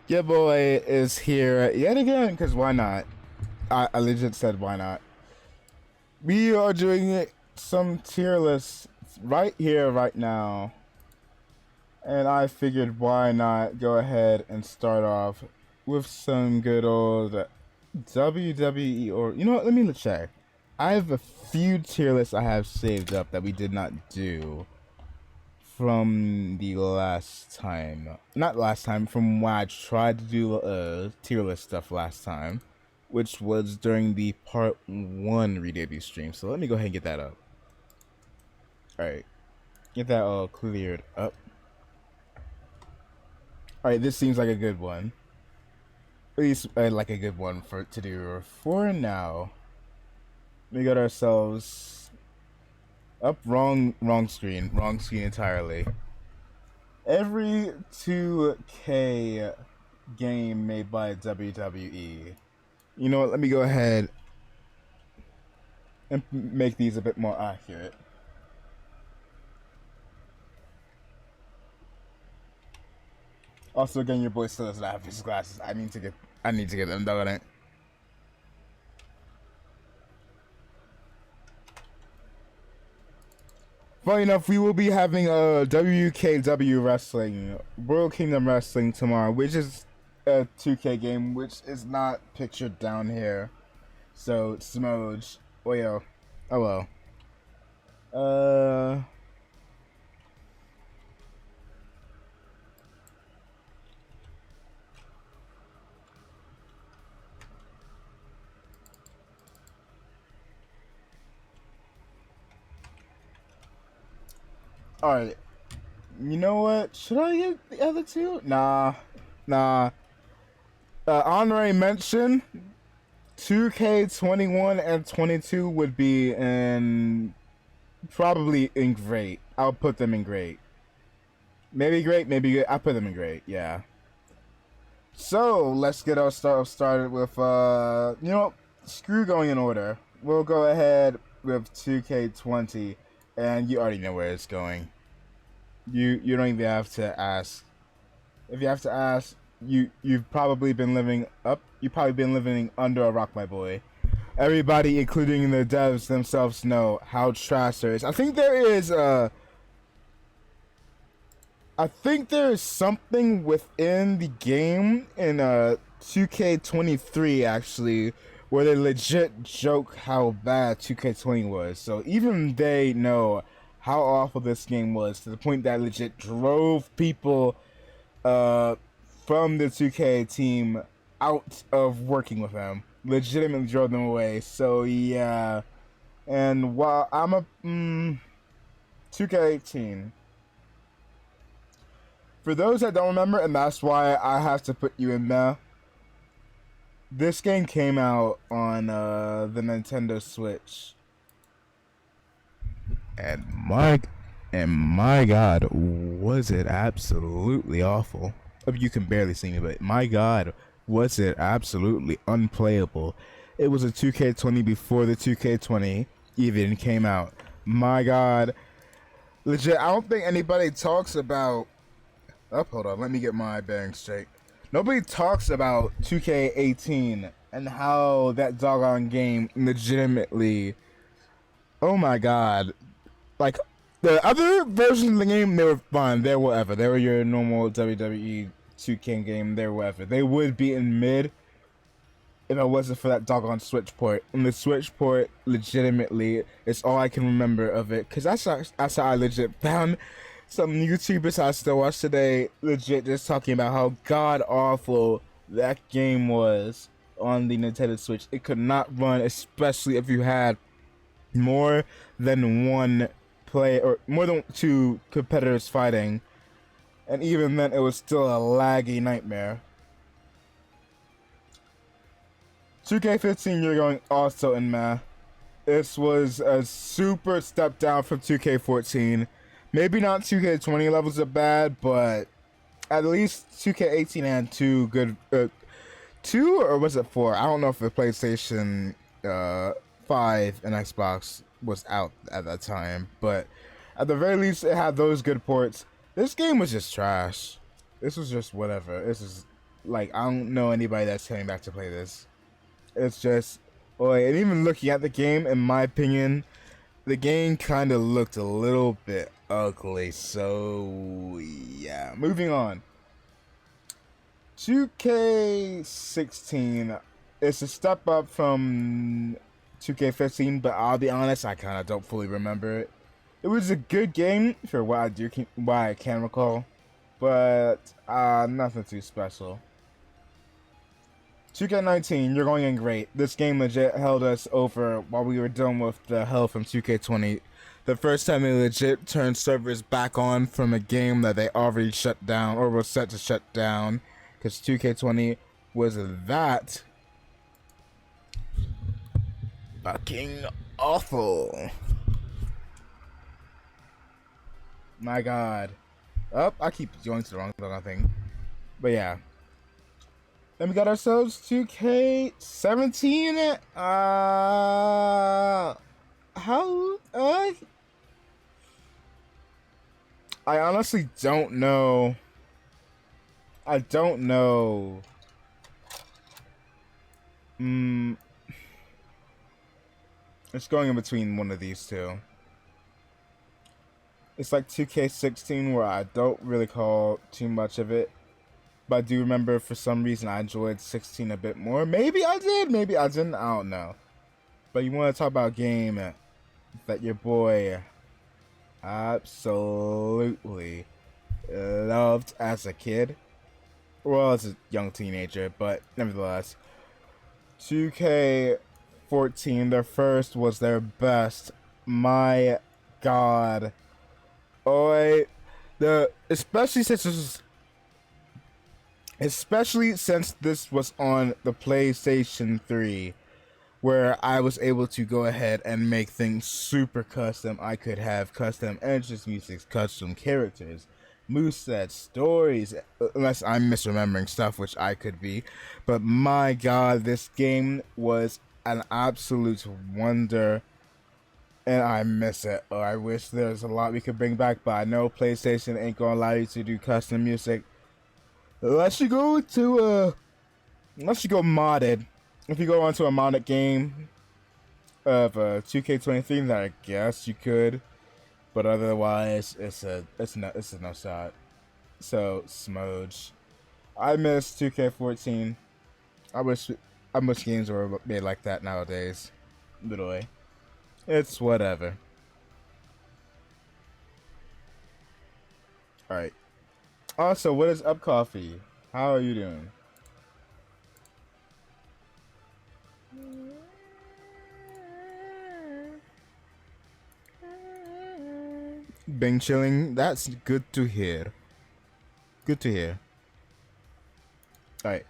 Your boy is here yet again, because why not? I legit said why not. We are doing some tier lists right here, right now. And I figured why not go ahead and start off with some good old WWE, or you know what, let me check. I have a few tier lists I have saved up that we did not do from the last time. Not last time, from when I tried to do tier list stuff last time, which was during the part 1 re-debut stream. So let me go ahead and get that up. Alright, get that all cleared up. Alright, this seems like a good one. At least like a good one to do for now. We got ourselves up. Wrong screen entirely. Every 2K game made by WWE. You know what, let me go ahead and make these a bit more accurate. Also, again, your boy still doesn't have his glasses. I need to get them done. Funny enough, we will be having a WKW Wrestling, World Kingdom Wrestling tomorrow, which is a 2K game, which is not pictured down here. So, Smoj. Oh, yo. Oh, well. Alright. You know what? Should I get the other two? Nah. Honorary mention, 2K21 and 22 would be in probably in great. I'll put them in great. Maybe great, maybe good. I'll put them in great, yeah. So let's get our started with you know, screw going in order. We'll go ahead with 2K20, and you already know where it's going. You don't even have to ask. If you have to ask, you've probably been living under a rock, my boy. Everybody, including the devs themselves, know how trash there is. I think there is something within the game in 2K23 actually, where they legit joke how bad 2K20 was. So even they know how awful this game was, to the point that legit drove people from the 2K team out of working with them. Legitimately drove them away. So yeah. And while I'm a 2K18. For those that don't remember, and that's why I have to put you in there, this game came out on the Nintendo Switch. And my god, was it absolutely awful. You can barely see me, but my god, was it absolutely unplayable. It was a 2K20 before the 2K20 even came out. My god. Legit, I don't think anybody talks about... Oh, hold on, let me get my bearings straight. Nobody talks about 2K18 and how that doggone game legitimately... Oh my god. Like, the other versions of the game, they were fine. They were whatever. They were your normal WWE 2K game. They were whatever. They would be in mid if it wasn't for that doggone Switch port. And the Switch port, legitimately, is all I can remember of it. Because that's how I legit found some YouTubers I still watch today, legit just talking about how god-awful that game was on the Nintendo Switch. It could not run, especially if you had more than one play or more than two competitors fighting, and even then it was still a laggy nightmare. 2K15, you're going also in meh. This was a super step down from 2K14. Maybe not 2K20 levels of bad, but at least 2K18 had two good 2 or was it 4? I don't know if the PlayStation 5 and Xbox was out at that time, but at the very least it had those good ports. This game was just trash. This was just whatever. This is Like, I don't know anybody that's coming back to play this. It's just, boy, and even looking at the game, in my opinion, the game kind of looked a little bit ugly. So, yeah. Moving on. 2K16 is a step up from 2K15, but I'll be honest, I kind of don't fully remember it. It was a good game for what I can recall, but nothing too special. 2K19, you're going in great. This game legit held us over while we were dealing with the hell from 2K20. The first time they legit turned servers back on from a game that they already shut down or was set to shut down, because 2K20 was that fucking awful. My god. Oh, I keep going to the wrong thing. But yeah. Then we got ourselves 2K17. How? I honestly don't know. I don't know. It's going in between one of these two. It's like 2K16 where I don't really call too much of it. But I do remember for some reason I enjoyed 16 a bit more. Maybe I did, maybe I didn't, I don't know. But you want to talk about a game that your boy absolutely loved as a kid. Well, as a young teenager, but nevertheless. 2K14, their first was their best. My god. Oh, especially since this was on the PlayStation 3, where I was able to go ahead and make things super custom. I could have custom entrance music, custom characters, movesets, stories, unless I'm misremembering stuff, which I could be. But my god, this game was an absolute wonder, and I miss it. Or I wish there was a lot we could bring back, but I know PlayStation ain't gonna allow you to do custom music unless you go modded. If you go onto a modded game of 2K23, then I guess you could, but otherwise it's a no shot. So Smoge, I miss 2K14. I wish games were made like that nowadays. Literally, it's whatever. All right. Also, what is up, Coffee? How are you doing? Been chilling. That's good to hear. Good to hear. Alright.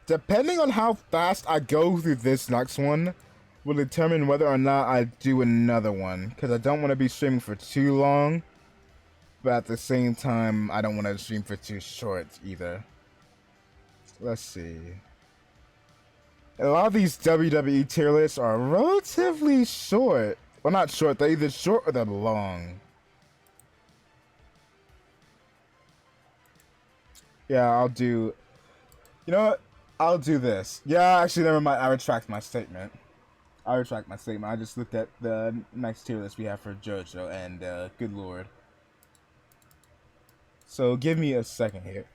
Depending on how fast I go through this next one will determine whether or not I do another one. Because I don't want to be streaming for too long. But at the same time, I don't want to stream for too short either. Let's see. A lot of these WWE tier lists are relatively short. Well, not short. They're either short or they're long. Yeah, I'll do... You know what? I'll do this. Yeah, actually, never mind. I retract my statement. I just looked at the next tier list we have for Jojo, and good lord. So, give me a second here.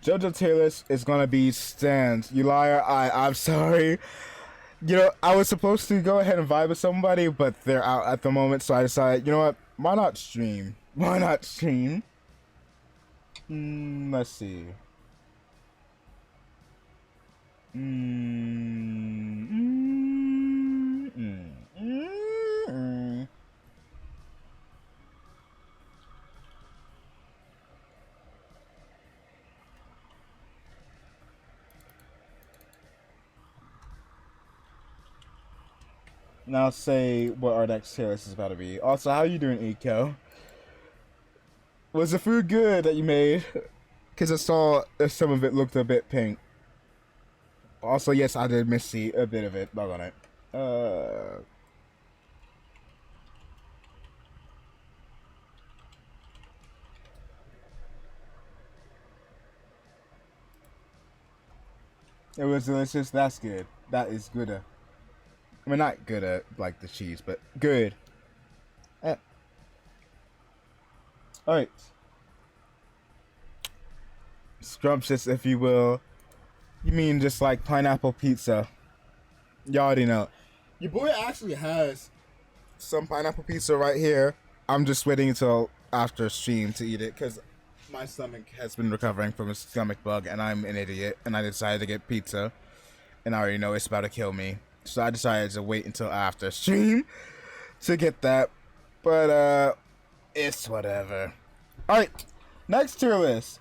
Jojo tier list is gonna be stands. You liar! I'm sorry. You know, I was supposed to go ahead and vibe with somebody, but they're out at the moment, so I decided, you know what? Why not stream? Why not stream? Let's see. Now say what our next tier list is about to be. Also, how you doing, Eco? Was the food good that you made? Because I saw some of it looked a bit pink. Also, yes, I did miss see a bit of it. Dog on it. Uh, it was delicious. That's good. That is good. I mean, not good at like the cheese, but good. Eh. All right, scrumptious, if you will. You mean just like pineapple pizza? You already know. Your boy actually has some pineapple pizza right here. I'm just waiting until after stream to eat it because my stomach has been recovering from a stomach bug and I'm an idiot and I decided to get pizza and I already know it's about to kill me. So I decided to wait until after stream to get that. But it's whatever. Alright, next tier list.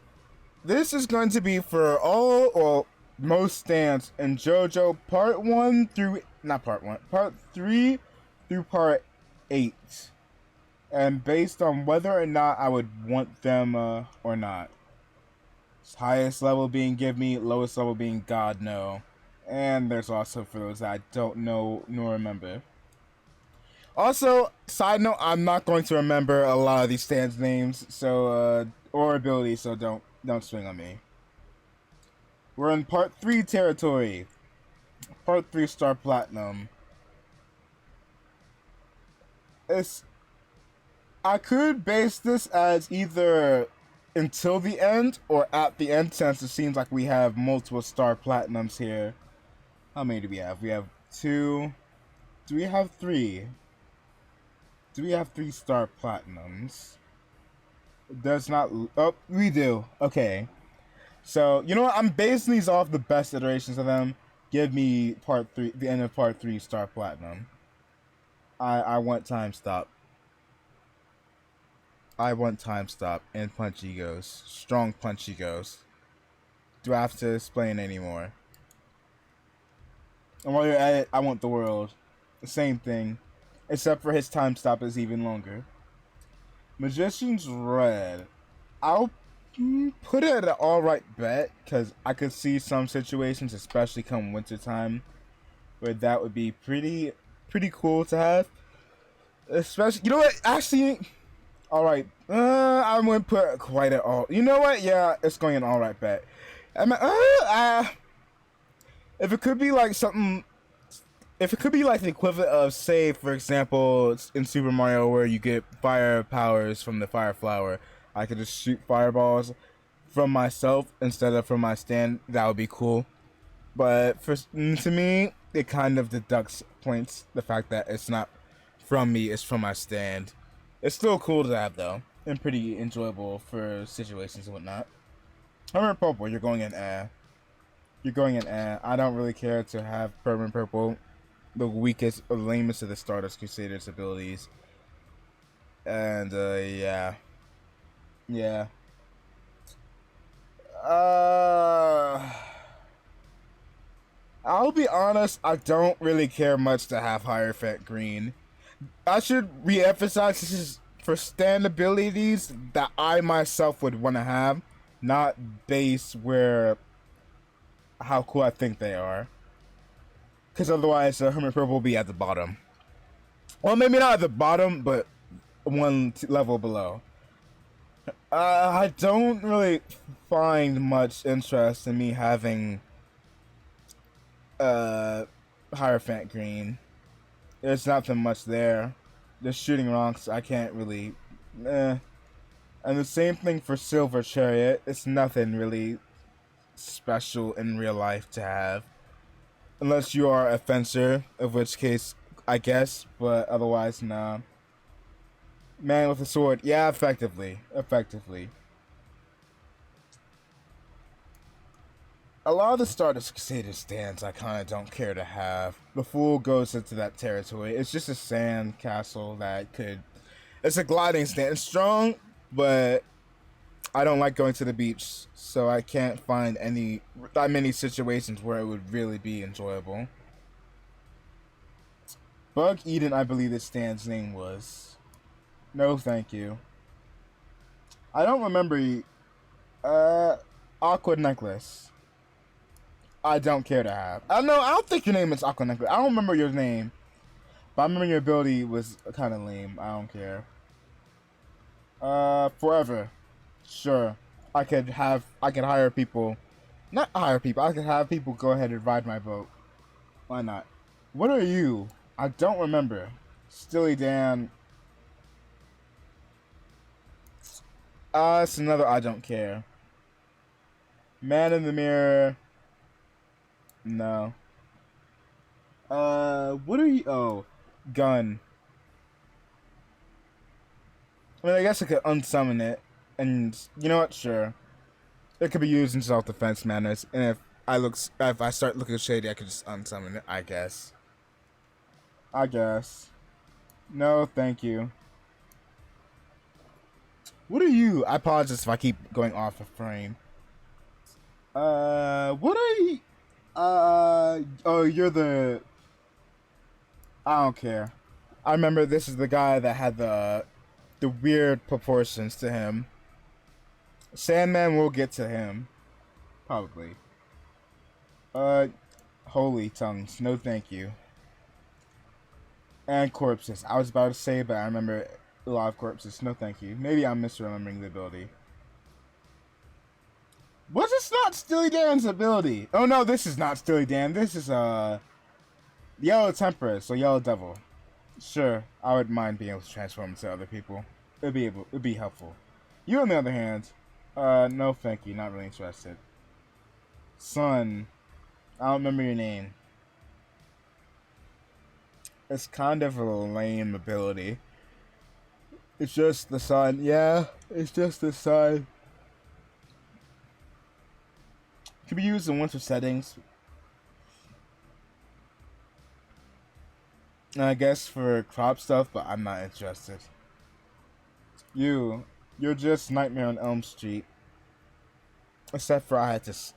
This is going to be for all or most stands in JoJo part 1 through not part 1, part 3 through part 8. And based on whether or not I would want them or not. Highest level being give me, lowest level being God no. And there's also for those that I don't know nor remember. Also, side note, I'm not going to remember a lot of these stands names, so or abilities, so don't swing on me. We're in part 3 territory. Part 3 star platinum. It's I could base this as either until the end or at the end, since it seems like we have multiple star platinums here. How many do we have? We have 2. Do we have 3? Do we have 3 star platinums? It does not. Oh, we do. Okay. So, you know what? I'm basing these off the best iterations of them. Give me part 3, the end of part 3 star platinum. I want time stop. I want time stop and punch egos. Strong punch egos. Do I have to explain anymore? And while you're at it, I want the world. The same thing. Except for his time stop is even longer. Magician's Red. I'll put it at an alright bet, because I could see some situations, especially come wintertime, where that would be pretty cool to have. Especially, you know what? Actually, alright. I wouldn't put quite at all. You know what? Yeah, it's going an alright bet. If it could be like something, if it could be like the equivalent of, say, for example, in Super Mario where you get fire powers from the fire flower, I could just shoot fireballs from myself instead of from my stand. That would be cool. But to me, it kind of deducts points. The fact that it's not from me, it's from my stand. It's still cool to have though, and pretty enjoyable for situations and whatnot. Permanent purple, you're going in air. You're going in air. I don't really care to have permanent purple, the weakest or lamest of the Stardust Crusaders abilities. And yeah. Yeah. I'll be honest, I don't really care much to have Hierophant Green. I should re-emphasize this is for stand abilities that I myself would want to have, not base where how cool I think they are. Because otherwise, Hermit Purple will be at the bottom. Well, maybe not at the bottom, but one level below. I don't really find much interest in me having Hierophant Green. There's nothing much there. Just shooting rocks, I can't really. And the same thing for Silver Chariot. It's nothing really special in real life to have. Unless you are a fencer, of which case, I guess, but otherwise, nah. Man with a sword, yeah, effectively. Effectively. A lot of the Stardust Crusader stands I kind of don't care to have. The Fool goes into that territory. It's just a sand castle that could. It's a gliding stand. It's strong, but I don't like going to the beach, so I can't find that many situations where it would really be enjoyable. Bug Eden, I believe this stand's name was. No, thank you. I don't remember. Aqua Necklace. I don't care to have. I know. I don't think your name is Aqua Necklace. I don't remember your name, but I remember your ability was kind of lame. I don't care. Forever. Sure. I could hire people. Not hire people. I could have people go ahead and ride my boat. Why not? What are you? I don't remember. Stilly Dan. It's another I don't care. Man in the mirror. No. What are you? Oh, gun. I mean, I guess I could unsummon it, and you know what? Sure, it could be used in self-defense manners. And if I start looking shady, I could just unsummon it. I guess. I guess. No, thank you. What are you? I apologize if I keep going off the frame. What are you? Oh, you're the. I don't care. I remember this is the guy that had the weird proportions to him. Sandman will get to him. Probably. Holy tongues. No thank you. And corpses. I was about to say, but I remember a lot of corpses. No thank you. Maybe I'm misremembering the ability. Was this not Steely Dan's ability? Oh no, this is not Steely Dan. This is Yellow Temperance, so Yellow Devil. Sure, I would mind being able to transform into other people. It'd be helpful. You on the other hand, no thank you, not really interested. Sun, I don't remember your name. It's kind of a lame ability. It's just the sun. Yeah, it's just the sun. Can be used in winter settings. I guess for crop stuff, but I'm not interested. You're just Nightmare on Elm Street. Except for I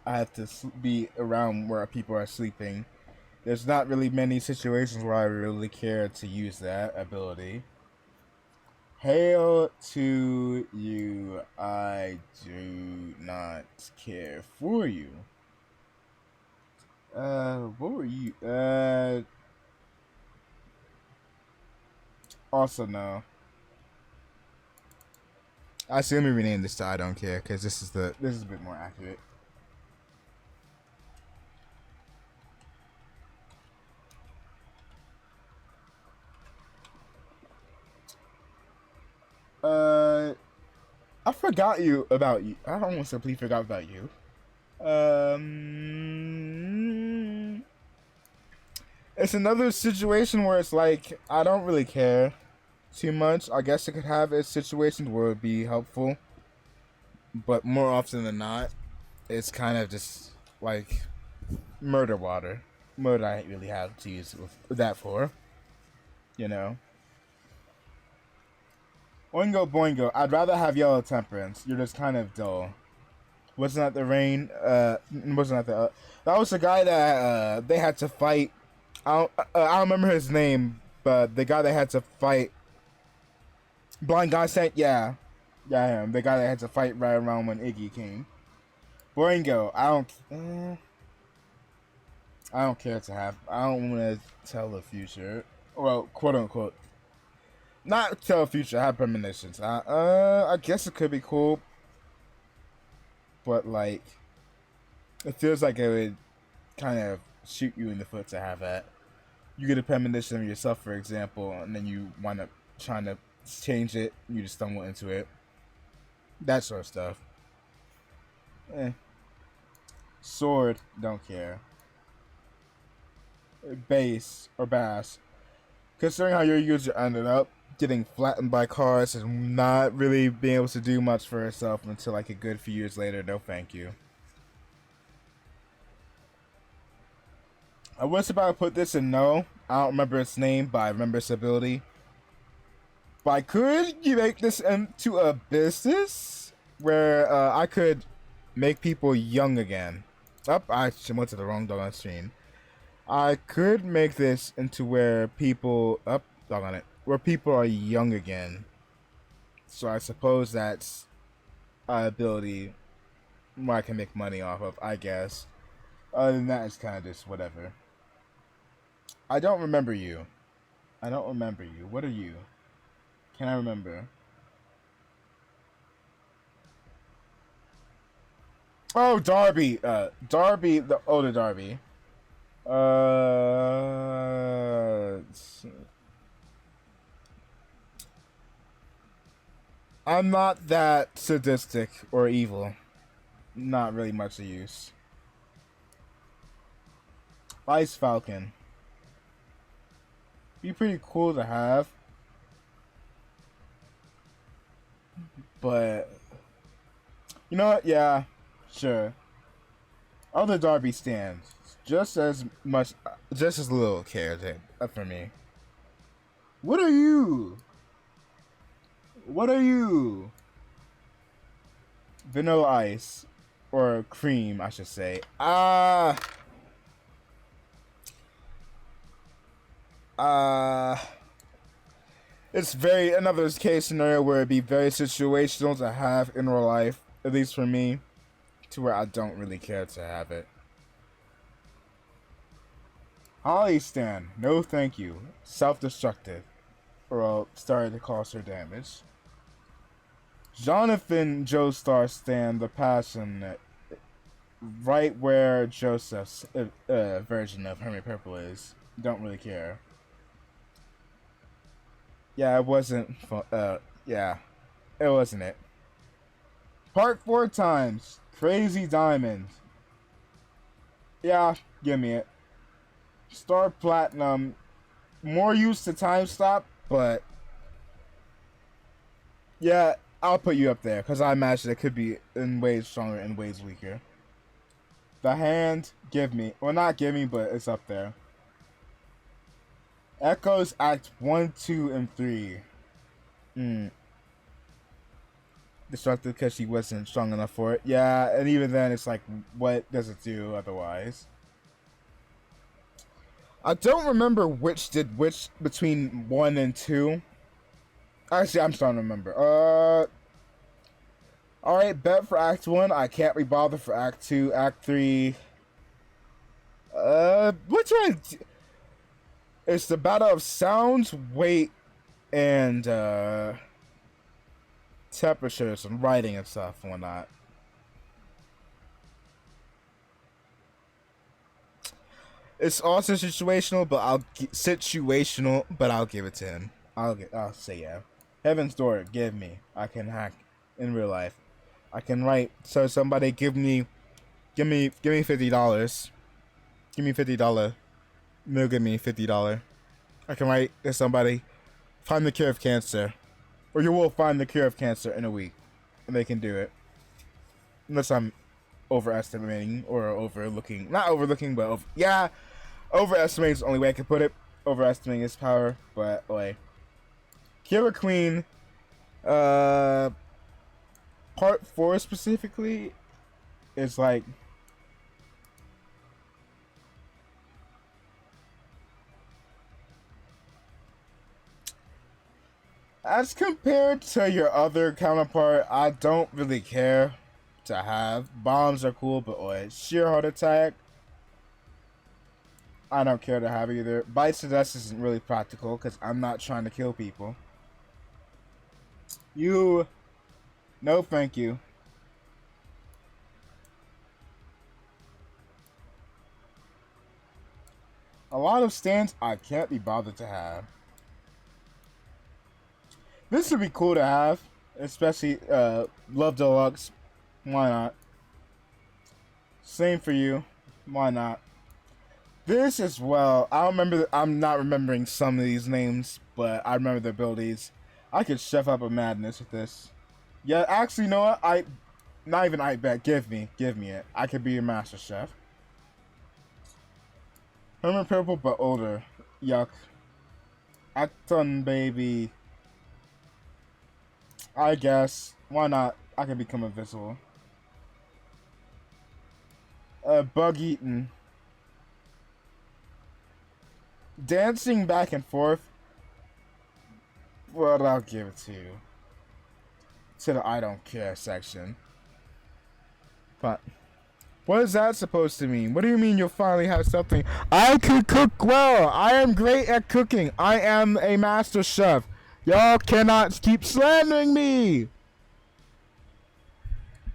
have to be around where people are sleeping. There's not really many situations where I really care to use that ability. Hail to you. I do not care for you. What were you? Also no. I see. Let me rename this to I don't care because this is a bit more accurate. I forgot about you. I almost simply forgot about you. It's another situation where it's like I don't really care too much. I guess it could have its situations where it'd be helpful, but more often than not, it's kind of just like murder water. Murder I really have to use that for, you know. Oingo boingo. I'd rather have Yellow Temperance. You're just kind of dull. Wasn't that the rain? Wasn't that the? That was the guy that they had to fight. I don't remember his name, but the guy that had to fight. Blind guy said, yeah, him. The guy that had to fight right around when Iggy came. Boingo. I don't care to have. I don't want to tell the future. Well, quote unquote. Not tell the future. Have premonitions. I guess it could be cool, but like, it feels like it would kind of shoot you in the foot to have that. You get a premonition of yourself, for example, and then you wind up trying to change it. You just stumble into it. That sort of stuff. Sword, don't care. Bass or bass. Considering how your user ended up getting flattened by cars and not really being able to do much for herself until like a good few years later, no thank you. I was about to put this in no. I don't remember its name, but I remember its ability. But could you make this into a business where I could make people young again? I went to the wrong dog on screen. I could make this into where people up dog on it, where people are young again. So I suppose that's an ability I can make money off of, I guess. Other than that, it's kind of just whatever. I don't remember you. I don't remember you. What are you? Can I remember? Oh, Darby. Darby, the older Darby. I'm not that sadistic or evil. Not really much of use. Ice Falcon. Be pretty cool to have. But you know what? Yeah, sure. Other Darby stands just as much, just as little care for me. What are you? What are you? Vanilla ice, or cream, I should say. It's very another case scenario where it'd be very situational to have in real life, at least for me, to where I don't really care to have it. Holly Stan, no thank you. Self-destructive, or I'll start to cause her damage. Jonathan Joestar Stan, the passion, right where Joseph's version of Hermit Purple is. Don't really care. Yeah, it wasn't fun. Yeah, it wasn't it. Part 4 times. Crazy Diamond. Yeah, give me it. Star Platinum. More used to Time Stop, but yeah, I'll put you up there because I imagine it could be in ways stronger and ways weaker. The Hand, give me. Well, not give me, but it's up there. Echoes Act 1, 2, and 3. Destructive because she wasn't strong enough for it. Yeah, and even then, it's like, what does it do otherwise? I don't remember which did which between 1 and 2. Actually, I'm starting to remember. Alright, bet for Act 1. I can't be bothered for Act 2. Act 3. What do I do? It's the battle of sounds, weight, and, temperatures and writing and stuff and whatnot. It's also situational, but I'll give it to him. I'll say yeah. Heaven's Door, give me. I can hack in real life. I can write. So somebody give me $50. Give me $50. They'll give me $50. I can write to somebody, find the cure of cancer, or you will find the cure of cancer in a week, and they can do it. Unless I'm overestimating or overlooking, not overlooking, but overestimating is the only way I can put it. Overestimating his power, but like, Killer Queen, part 4 specifically, is like, as compared to your other counterpart, I don't really care to have. Bombs are cool, but like, sheer heart attack, I don't care to have either. Bites to dust isn't really practical because I'm not trying to kill people. You, no thank you. A lot of stands I can't be bothered to have. This would be cool to have, especially Love Deluxe. Why not? Same for you. Why not? This as well. I'm not remembering some of these names, but I remember the abilities. I could chef up a madness with this. Yeah, actually, you know what? Not even I bet. Give me it. I could be a master chef. Hermit Purple, but older. Yuck. Acton, baby. I guess. Why not? I can become invisible. Bug eaten. dancing back and forth. Well, I'll give it to the I don't care section. But what is that supposed to mean? What do you mean you'll finally have something? I can cook well. I am great at cooking. I am a master chef. Y'all cannot keep slandering me.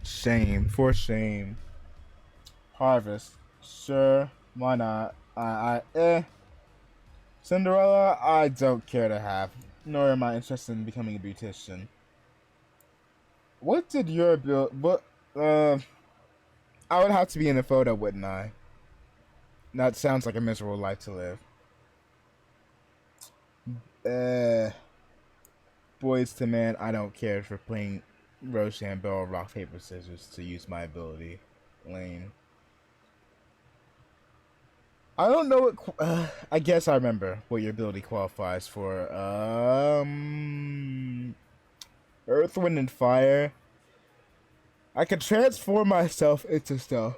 Shame. For shame. Harvest. Sure. Why not? Cinderella, I don't care to have. Nor am I interested in becoming a beautician. What did your build? What? I would have to be in a photo, wouldn't I? That sounds like a miserable life to live. Boys to man, I don't care for playing Rochambeau, rock, paper, scissors to use my ability. Lane. I don't know what. I guess I remember what your ability qualifies for. Earth, Wind, and Fire. I can transform myself into stuff,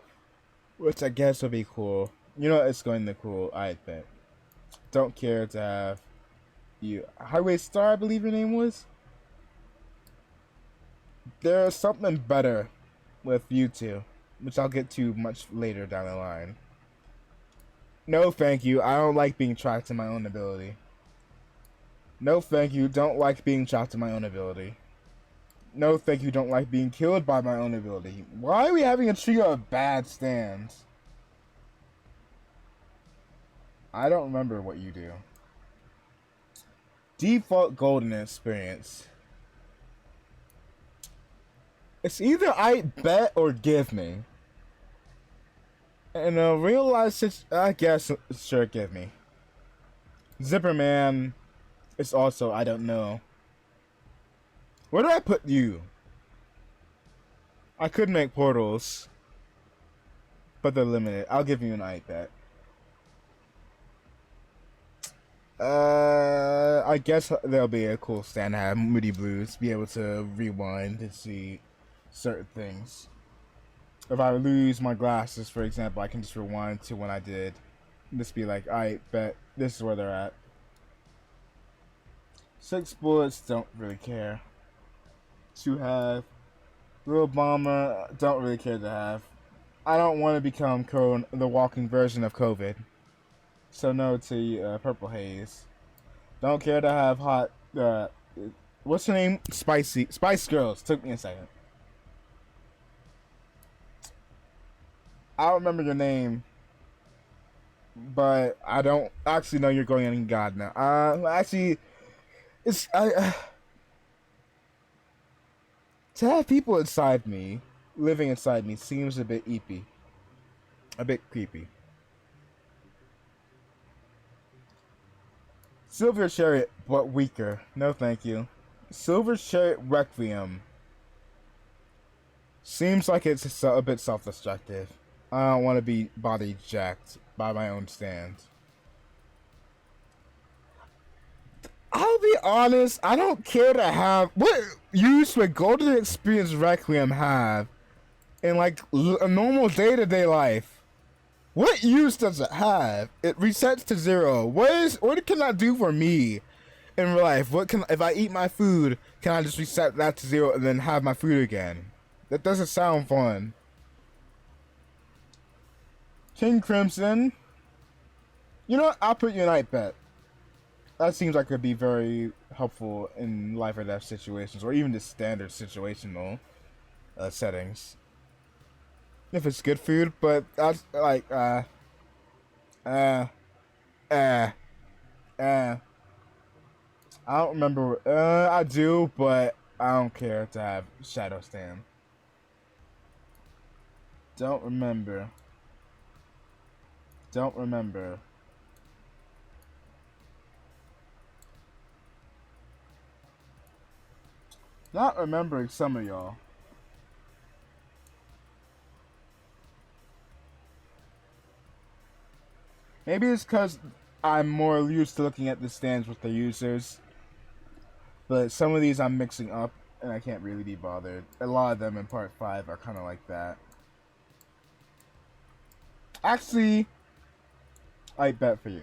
which I guess would be cool. You know, it's going to cool. I bet. Don't care to have you. Highway Star, I believe your name was. There's something better with you two, which I'll get to much later down the line. No, thank you. I don't like being trapped in my own ability. No, thank you. Don't like being trapped in my own ability. No, thank you. Don't like being killed by my own ability. Why are we having a trio of bad stands? I don't remember what you do. Default golden experience. It's either I bet or give me. And a real life I guess, sure, give me. Zipperman is also, I don't know. Where do I put you? I could make portals, but they're limited. I'll give you an iPad. I guess there'll be a cool stand to have Moody Blues, be able to rewind and see certain things. If I lose my glasses, for example, I can just rewind to when I did. Just be like, I bet this is where they're at. 6 bullets, don't really care. To have. Real Bomber, don't really care to have. I don't want to become the walking version of COVID. So no to Purple Haze. Don't care to have hot. What's her name? Spice Girls. Took me a second. I don't remember your name, but I don't actually know you're going in God now. Actually, it's to have people inside me, living inside me, seems a bit eepy, a bit creepy. Silver Chariot, but weaker. No, thank you. Silver Chariot Requiem. Seems like it's a bit self-destructive. I don't want to be body jacked by my own stand. I'll be honest, I don't care to have... What use would Golden Experience Requiem have in, like, a normal day-to-day life? What use does it have? It resets to 0. What can that do for me in real life? If I eat my food, can I just reset that to 0 and then have my food again? That doesn't sound fun. King Crimson. You know what? I'll put you in Night Bet. That seems like it would be very helpful in life or death situations, or even just standard situational settings. If it's good food, but that's like, I don't remember. I do, but I don't care to have Shadow Stand. Don't remember. Don't remember. Not remembering some of y'all. Maybe it's because I'm more used to looking at the stands with the users. But some of these I'm mixing up, and I can't really be bothered. A lot of them in Part 5 are kind of like that. Actually, I bet for you.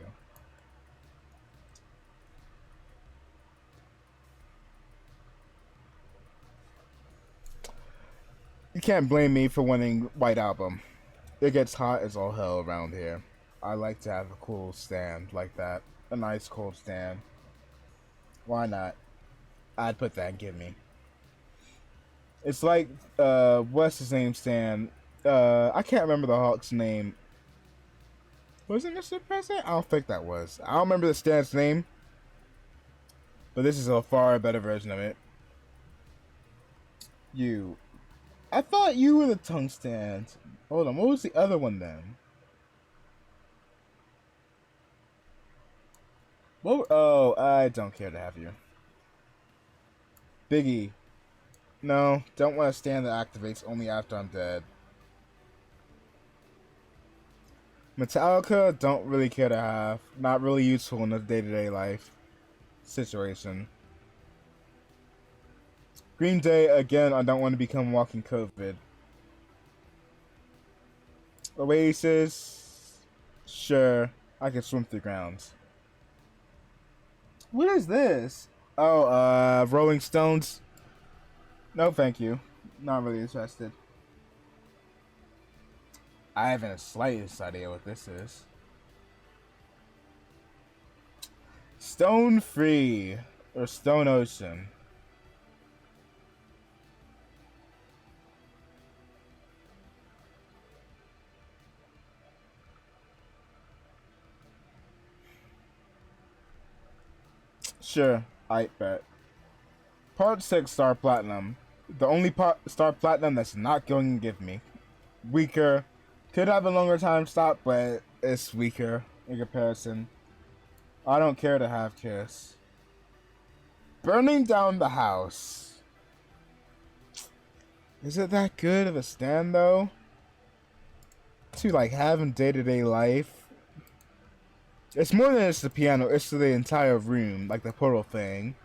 can't blame me for winning White Album. It gets hot as all hell around here. I like to have a cool stand like that. A nice cold stand. Why not? I'd put that in Give Me. It's like, what's his name stand? I can't remember the Hawk's name. Was it Mr. President? I don't think that was. I don't remember the stand's name. But this is a far better version of it. You. I thought you were the tongue stand. Hold on, what was the other one then? What? Oh, I don't care to have you. Biggie. No, don't want a stand that activates only after I'm dead. Metallica, don't really care to have. Not really useful in a day-to-day life situation. Green Day, again, I don't want to become walking COVID. Oasis, sure, I can swim through grounds. What is this? Oh, Rolling Stones. No, thank you. Not really interested. I haven't the slightest idea what this is. Stone Free or Stone Ocean. Sure, I bet. Part 6 Star Platinum. The only part Star Platinum that's not going to give me. Weaker. Could have a longer time stop, but it's weaker in comparison. I don't care to have Kiss. Burning Down the House. Is it that good of a stand though? To like have in day-to-day life. It's more than just the piano, it's the entire room, like the portal thing.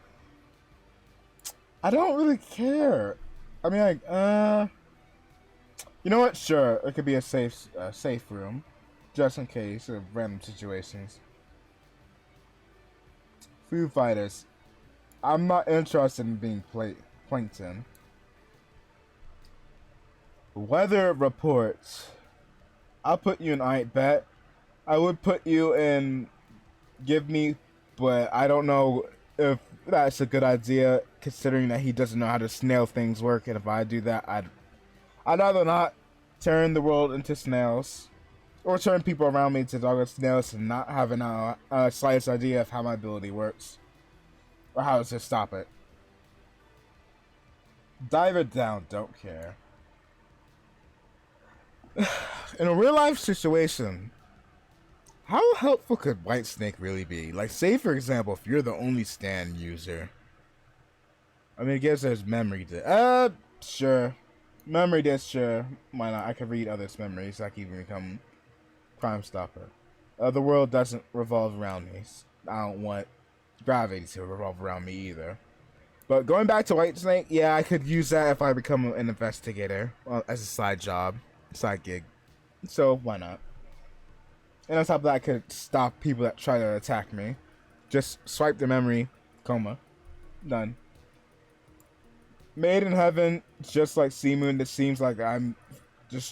I don't really care. I mean, like, you know what? Sure, it could be a safe room, just in case of random situations. Foo Fighters. I'm not interested in being plankton. Weather reports. I'll put you in I bet. I would put you in Give Me, but I don't know if that's a good idea considering that he doesn't know how to snail things work, and if I do that, I'd rather not turn the world into snails or turn people around me into doggone snails and not having a slightest idea of how my ability works or how to stop it. Dive it down, don't care. In a real life situation, how helpful could Whitesnake really be? Like, say for example, if you're the only stand user. I mean, I guess there's memory to sure. Memory disk, sure. Why not? I could read others' memories. I can even become Crime Stopper. The world doesn't revolve around me. I don't want gravity to revolve around me either. But going back to Whitesnake, yeah, I could use that if I become an investigator as a side job, side gig. So why not? And on top of that, I could stop people that try to attack me. Just swipe the memory, coma, done. Made in Heaven, just like Sea Moon. It seems like I'm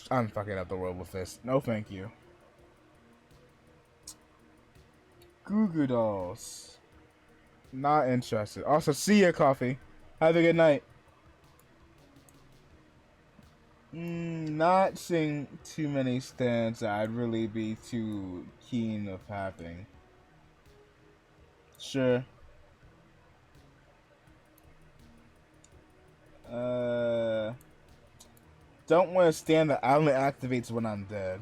fucking up the world with this. No, thank you. Goo Goo Dolls. Not interested. Also, see ya, coffee. Have a good night. Not seeing too many stands that I'd really be too keen of having. Sure. Don't want to stand that only activates when I'm dead.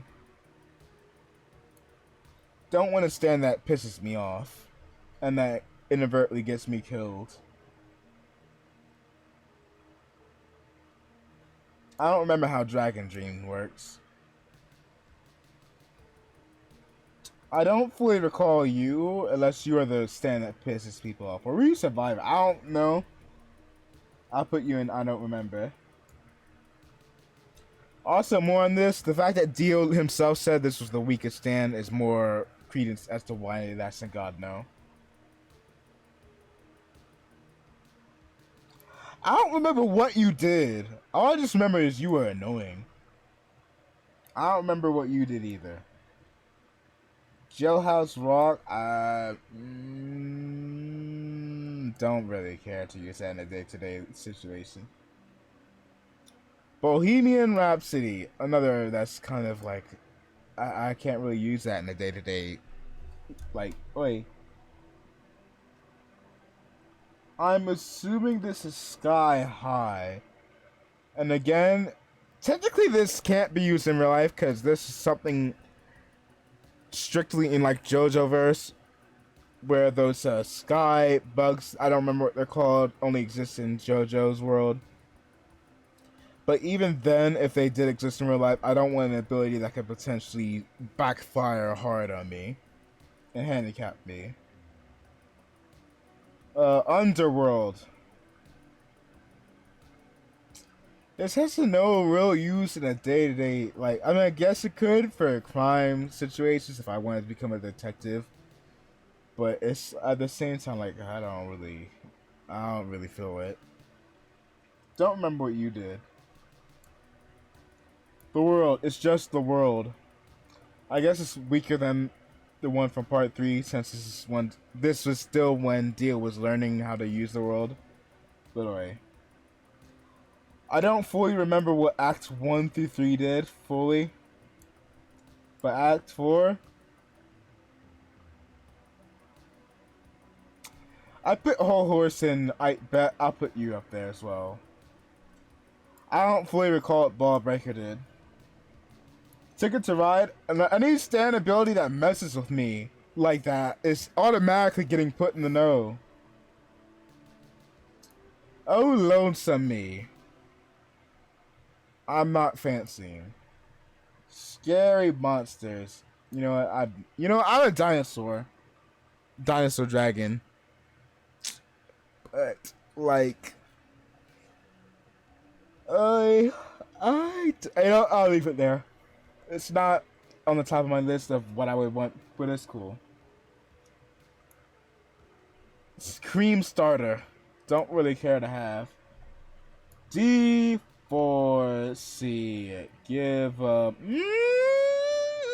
Don't want to stand that pisses me off. And that inadvertently gets me killed. I don't remember how Dragon Dream works. I don't fully recall you, unless you are the stand that pisses people off. Or were you Survivor? I don't know. I'll put you in I don't remember. Also, more on this, the fact that Dio himself said this was the weakest stand is more credence as to why that's in God No. I don't remember what you did. All I just remember is you were annoying. I don't remember what you did either. Jailhouse Rock, don't really care to use that in a day-to-day situation. Bohemian Rhapsody, another that's kind of like, I can't really use that in a day-to-day, like, wait. I'm assuming this is Sky High. And again, technically this can't be used in real life because this is something strictly in like Jojo verse, where those sky bugs, I don't remember what they're called, only exist in Jojo's world. But even then, if they did exist in real life, I don't want an ability that could potentially backfire hard on me and handicap me. Underworld. This has no real use in a day-to-day, like, I mean, I guess it could for crime situations if I wanted to become a detective. But it's, at the same time, like, I don't really feel it. Don't remember what you did. The world, it's just the world. I guess it's weaker than the one from part 3 since this was still when Dio was learning how to use the world. But anyway. I don't fully remember what Acts 1 through 3 did, fully. But Act 4... I put Whole Horse in, I bet I'll put you up there as well. I don't fully recall what Ball Breaker did. Ticket to Ride, and any stand ability that messes with me like that is automatically getting put in the no. Oh, lonesome me. I'm not fancying. Scary monsters. You know what? I'm a dinosaur. Dinosaur dragon. But like, I'll leave it there. It's not on the top of my list of what I would want, but it's cool. Cream starter. Don't really care to have. D4C. Give up.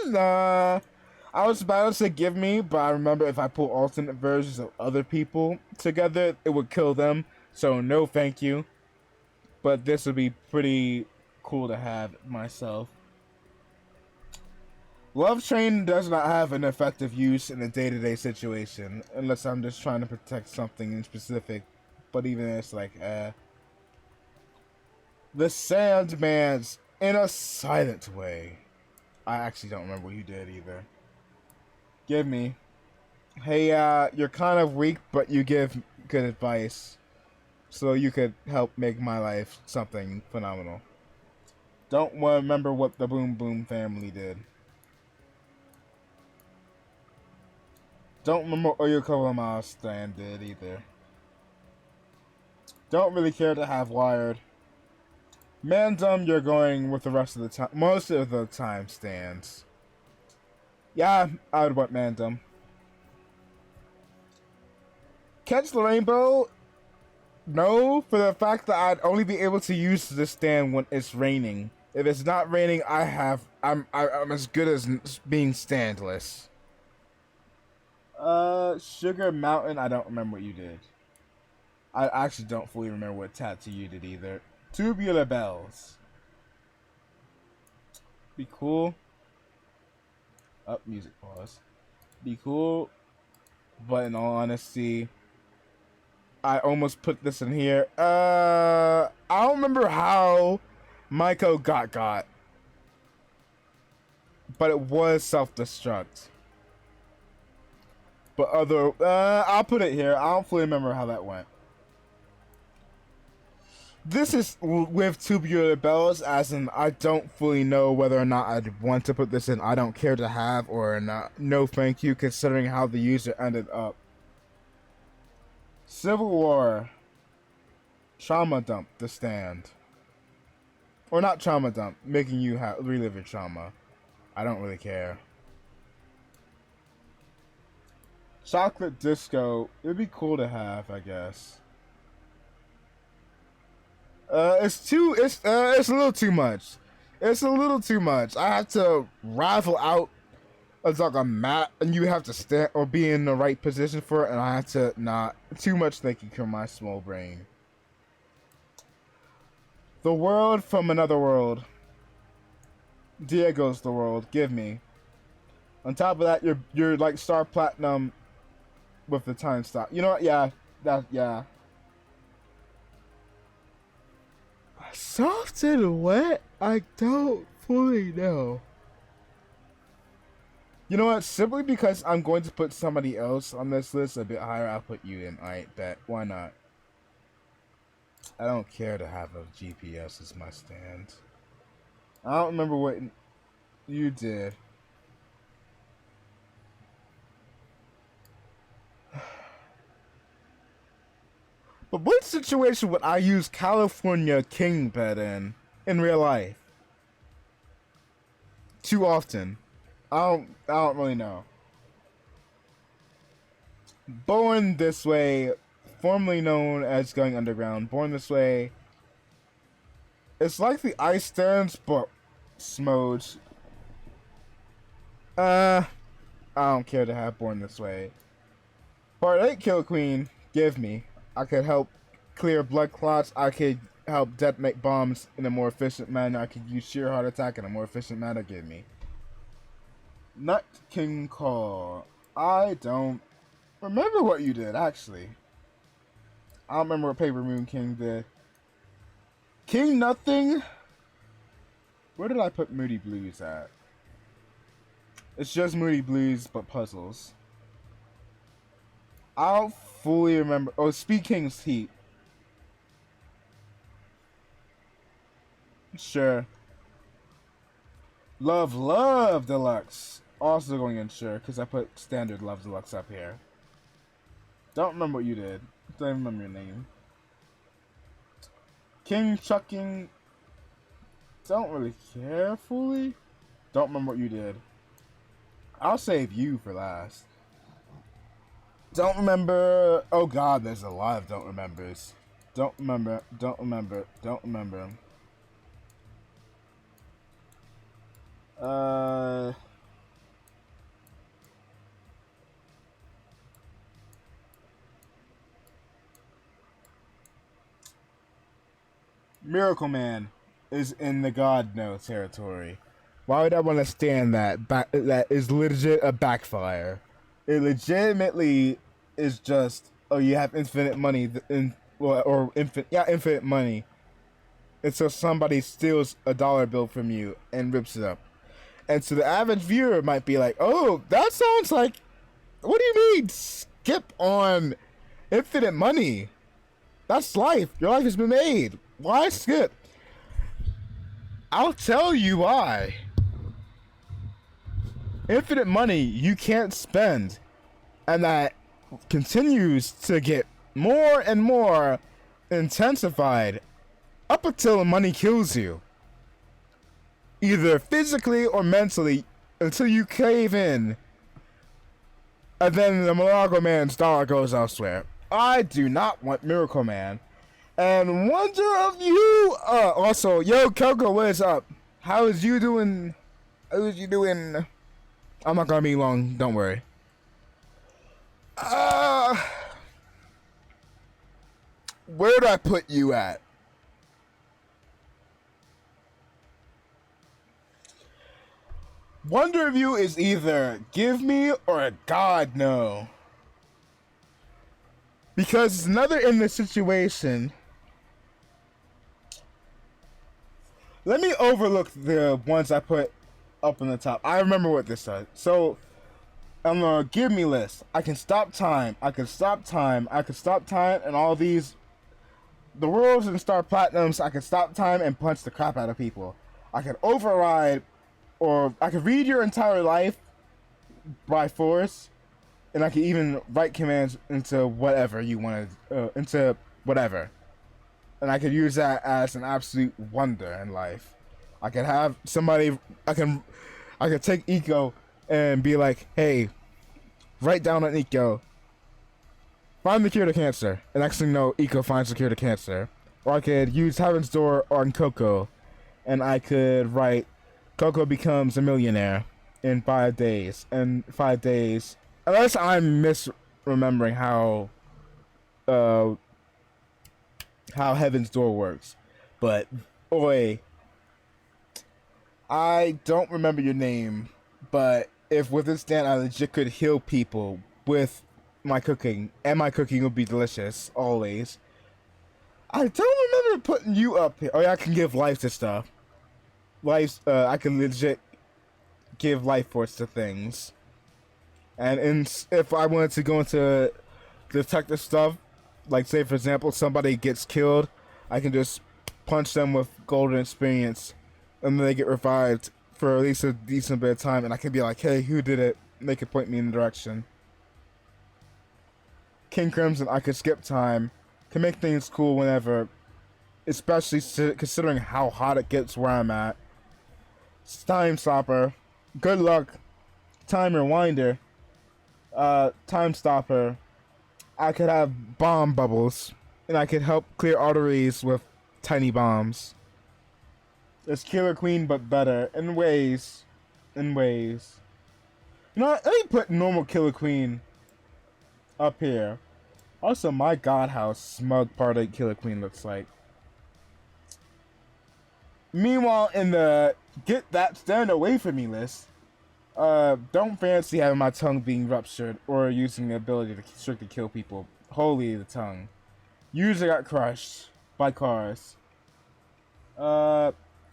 Nah. I was about to say give me, but I remember if I pull alternate versions of other people together, it would kill them. So no thank you. But this would be pretty cool to have myself. Love Train does not have an effective use in a day-to-day situation, unless I'm just trying to protect something in specific. But even it's like, The Sandman's in a silent way. I actually don't remember what you did either. Give me. Hey, you're kind of weak, but you give good advice. So you could help make my life something phenomenal. Don't remember what the Boom Boom family did. Don't remember what Oyukawa Stand did either. Don't really care to have Wired. Mandum, you're going with the rest of the time. Most of the time stands. Yeah, I would want Mandum. Catch the Rainbow? No, for the fact that I'd only be able to use the stand when it's raining. If it's not raining, I'm as good as being standless. Sugar Mountain, I don't remember what you did. I actually don't fully remember what tattoo you did either. Tubular Bells. Be cool. Up, music pause. Be cool. But in all honesty, I almost put this in here. I don't remember how Maiko got. But it was self-destruct. But I'll put it here. I don't fully remember how that went. This is with Tubular Bells, as in I don't fully know whether or not I'd want to put this in I don't care to have or not. No thank you, considering how the user ended up. Civil War. Trauma Dump, the stand. Or not Trauma Dump, making you relive your trauma. I don't really care. Chocolate Disco, it'd be cool to have, I guess. It's a little too much. It's a little too much. I have to ravel out it's like a map, and you have to stand or be in the right position for it, and I have to not too much thinking for my small brain. The world from another world. Diego's the world. Give me. On top of that, you're like star platinum with the time stop. You know what? Yeah, yeah. Soft and wet? I don't fully know. You know what? Simply because I'm going to put somebody else on this list a bit higher, I'll put you in. Alright, bet. Why not? I don't care to have a GPS as my stand. I don't remember what you did. But what situation would I use California King Bed in real life? Too often. I don't really know. Born This Way, formerly known as Going Underground. Born This Way. It's like the Ice Stands, but Smodes. I don't care to have Born This Way. Part 8 Kill Queen, give me. I could help clear blood clots. I could help detonate bombs in a more efficient manner. I could use sheer heart attack in a more efficient manner. Give me. Nut King Call. I don't remember what you did, actually. I don't remember what Paper Moon King did. King Nothing? Where did I put Moody Blues at? It's just Moody Blues, but puzzles. I don't fully remember. Oh, Speed King's Heat. Sure. Love Deluxe. Also going in sure, because I put Standard Love Deluxe up here. Don't remember what you did. Don't even remember your name. King Chucking. Don't really care fully. Don't remember what you did. I'll save you for last. Don't remember. Oh god, there's a lot of don't remembers. Don't remember. Don't remember. Don't remember. Miracle Man is in the God No territory. Why would I want to stand that? That is legit a backfire. It legitimately is just, oh, you have infinite money, infinite money. And so somebody steals a dollar bill from you and rips it up. And so the average viewer might be like, oh, that sounds like, what do you mean skip on infinite money? That's life. Your life has been made. Why skip? I'll tell you why. Infinite money you can't spend, and that continues to get more and more intensified up until the money kills you, either physically or mentally, until you cave in, and then the Miracle Man's dollar goes elsewhere. I do not want Miracle Man. And Wonder of You. Also, yo, Coco, what is up? How is you doing? How is you doing? I'm not gonna be long. Don't worry. Where do I put you at? Wonder of You is either give me or a God no. Because it's another in the situation. Let me overlook the ones I put up on the top. I remember what this said. So, I'm gonna give me list. I can stop time. I can stop time. I can stop time, and all these. The worlds and star platinums. I can stop time and punch the crap out of people. I can override, or I can read your entire life by force, and I can even write commands into whatever you wanted, into whatever. And I could use that as an absolute wonder in life. I could have somebody, I can take Eco and be like, hey, write down on Eco, find the cure to cancer. And next thing you know, Eco finds the cure to cancer. Or I could use Heaven's Door on Coco, and I could write Coco becomes a millionaire in 5 days. And 5 days, unless I'm misremembering uh, how Heaven's Door works. But, oi, I don't remember your name, but if with this stand I legit could heal people with my cooking, and my cooking would be delicious, always. I don't remember putting you up here. Oh yeah, I can give life to stuff. I can legit give life force to things. And if I wanted to go into detective stuff, like say for example somebody gets killed, I can just punch them with golden experience, and then they get revived for at least a decent bit of time, and I can be like, hey, who did it? And they can point me in the direction. King Crimson, I could skip time, can make things cool whenever, especially considering how hot it gets where I'm at. Time Stopper, good luck. Time Rewinder, Time Stopper. I could have bomb bubbles, and I could help clear arteries with tiny bombs. It's Killer Queen, but better in ways. In ways. You know what? Let me put normal Killer Queen up here. Also, my god, how smug Part 8 Killer Queen looks like. Meanwhile, in the Get That Stand Away From Me list, don't fancy having my tongue being ruptured or using the ability to strictly kill people. Holy the tongue. User got crushed by cars.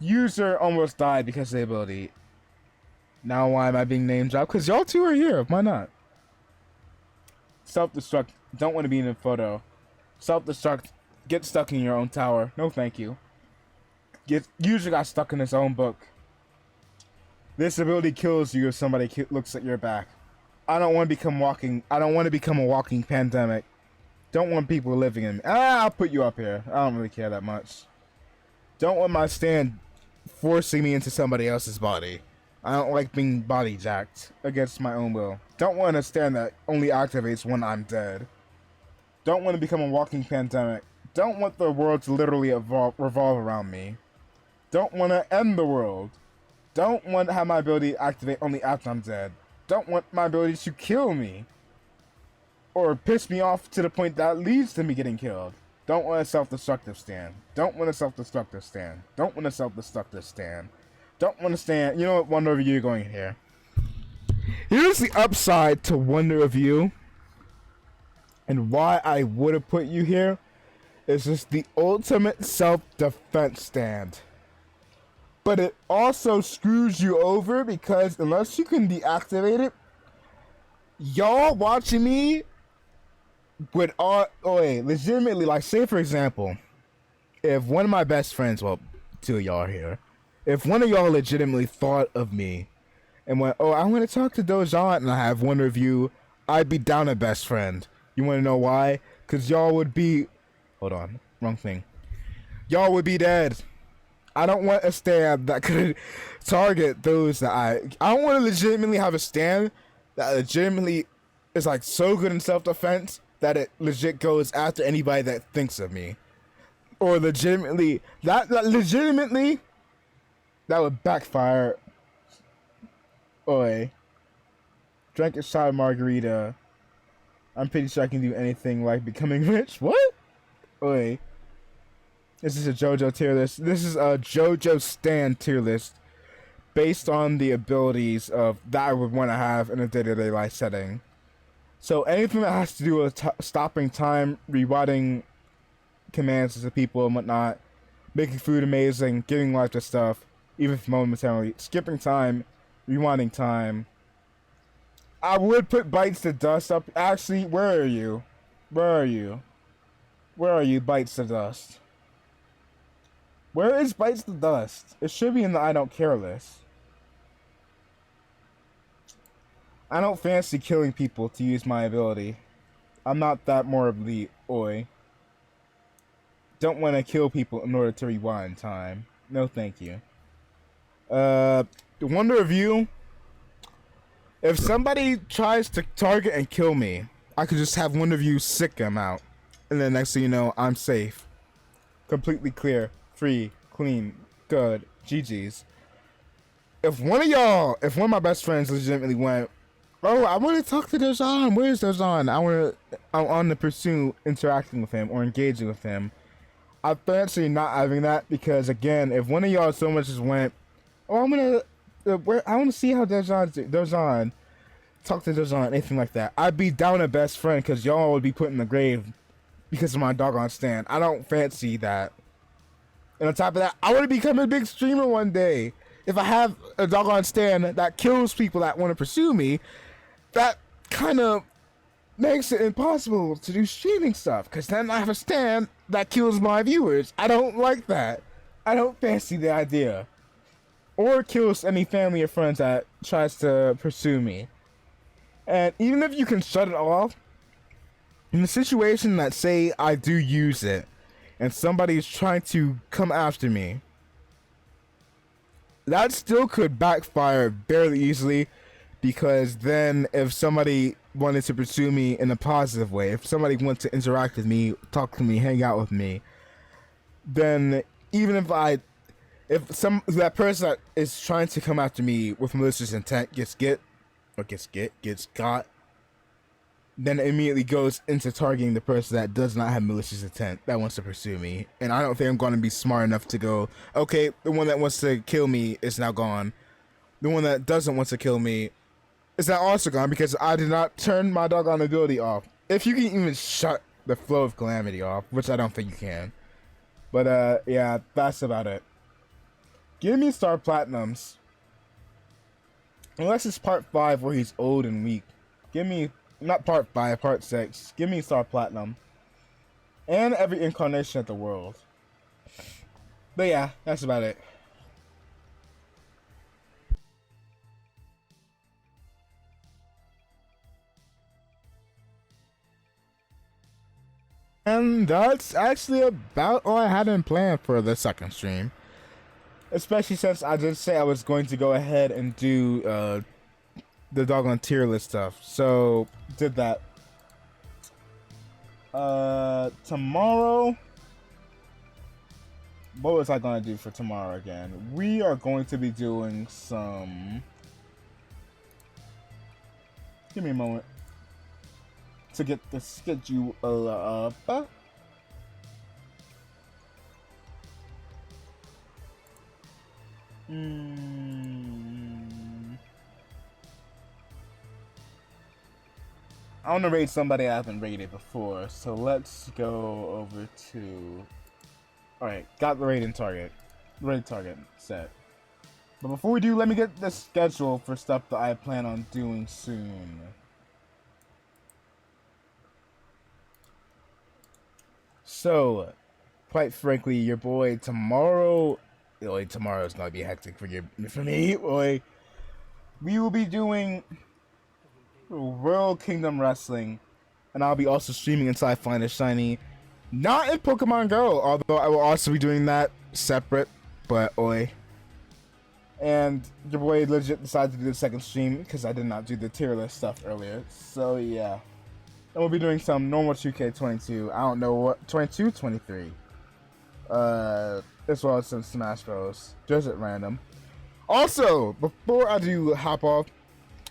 User almost died because of the ability. Now why am I being name dropped? Because y'all two are here. Why not? Self-destruct. Don't want to be in a photo. Self-destruct. Get stuck in your own tower. No thank you. User got stuck in his own book. This ability kills you if somebody looks at your back. I don't want to become a walking pandemic. Don't want people living in me. I'll put you up here. I don't really care that much. Don't want my stand forcing me into somebody else's body. I don't like being body jacked against my own will. Don't want a stand that only activates when I'm dead. Don't want to become a walking pandemic. Don't want the world to literally revolve around me. Don't want to end the world. Don't want to have my ability activate only after I'm dead. Don't want my ability to kill me. Or piss me off to the point that leads to me getting killed. Don't want a self-destructive stand. Don't want a self-destructive stand. Don't want a self-destructive stand. Don't want to stand. You know what? Wonder Review going here. Here's the upside to Wonder Review. And why I would have put you here. Is just the ultimate self-defense stand. But it also screws you over because unless you can deactivate it, y'all watching me would legitimately, like, say for example, if one of my best friends, well, two of y'all are here, if one of y'all legitimately thought of me and went, oh, I want to talk to Dojan and I have one review, I'd be down a best friend. You want to know why? Because y'all would be, hold on, wrong thing. Y'all would be dead. I don't want a stand that could target those that I don't want to legitimately have a stand that legitimately is like so good in self-defense that it legit goes after anybody that thinks of me. Or legitimately, that would backfire. Oi. Drank a shot of margarita. I'm pretty sure I can do anything like becoming rich. What? Oi. This is a Jojo tier list. This is a Jojo stand tier list based on the abilities of that I would want to have in a day-to-day life setting. So anything that has to do with stopping time, rewriting commands to people and whatnot, making food amazing, giving life to stuff, even if momentarily, skipping time, rewinding time. I would put Bites to Dust up. Actually, where are you? Where are you? Where are you, Bites to Dust? Where is Bites the Dust? It should be in the I don't care list. I don't fancy killing people to use my ability. I'm not that morbidly oi. Don't want to kill people in order to rewind time. No thank you. Wonder Review. If somebody tries to target and kill me, I could just have one of you sick them out. And then next thing you know, I'm safe. completely clear, free, clean, good, GG's. If one of my best friends legitimately went, oh, I want to talk to Dejan. Where's Dejan? I want to pursue interacting with him or engaging with him. I fancy not having that because, again, if one of y'all so much as went, oh, I want to see how Dejan, talk to Dejan, anything like that, I'd be down a best friend because y'all would be put in the grave because of my doggone stand. I don't fancy that. And on top of that, I want to become a big streamer one day. If I have a doggone stand that kills people that want to pursue me, that kind of makes it impossible to do streaming stuff. Because then I have a stand that kills my viewers. I don't like that. I don't fancy the idea. Or kills any family or friends that tries to pursue me. And even if you can shut it off, in the situation that say I do use it, and somebody's trying to come after me, that still could backfire very easily, because then if somebody wanted to pursue me in a positive way, if somebody wants to interact with me, talk to me, hang out with me, then even if that person that is trying to come after me with malicious intent gets got, then it immediately goes into targeting the person that does not have malicious intent, that wants to pursue me. And I don't think I'm going to be smart enough to go, okay, the one that wants to kill me is now gone. The one that doesn't want to kill me is now also gone because I did not turn my doggone ability off. If you can even shut the flow of calamity off, which I don't think you can. But yeah, that's about it. Give me star platinums. Unless it's part 5 where he's old and weak. Give me, not part 5, part 6. Give me star platinum. And every incarnation of the world. But yeah, that's about it. And that's actually about all I had in plan for the second stream. Especially since I did say I was going to go ahead and do the doggone tier list stuff. So, did that. Tomorrow, what was I going to do for tomorrow again? We are going to be doing some... Give me a moment to get the schedule up. I want to raid somebody I haven't raided before, so let's go over to... Alright, got the raid target set. But before we do, let me get the schedule for stuff that I plan on doing soon. So, quite frankly, your boy tomorrow... tomorrow's gonna be hectic for me, boy. We will be doing World Kingdom Wrestling, and I'll be also streaming until I find a shiny. Not in Pokemon Go, although I will also be doing that separate, but And your boy legit decided to do the second stream because I did not do the tier list stuff earlier. So yeah. And we'll be doing some normal 2K22. I don't know what, 22, 23. As well as some Smash Bros. Just at random. Also, before I do hop off,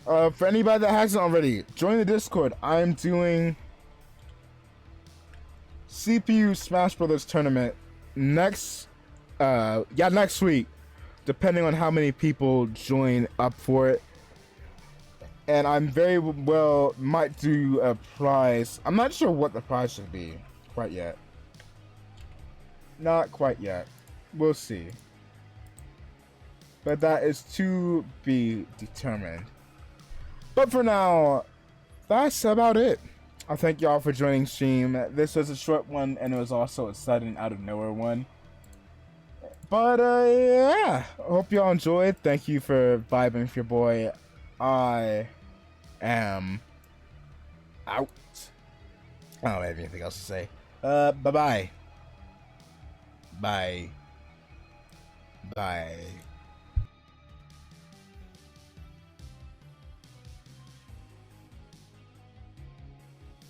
for anybody that hasn't already, join the Discord. I'm doing CPU Smash Brothers tournament next week, depending on how many people join up for it. And I'm very well might do a prize. I'm not sure what the prize should be quite yet. Not quite yet. We'll see. But that is to be determined. But for now, that's about it. I thank y'all for joining stream. This was a short one, and it was also a sudden out of nowhere one. But yeah, I hope y'all enjoyed. Thank you for vibing with your boy. I am out. I don't have anything else to say. Bye-bye. Bye. Bye.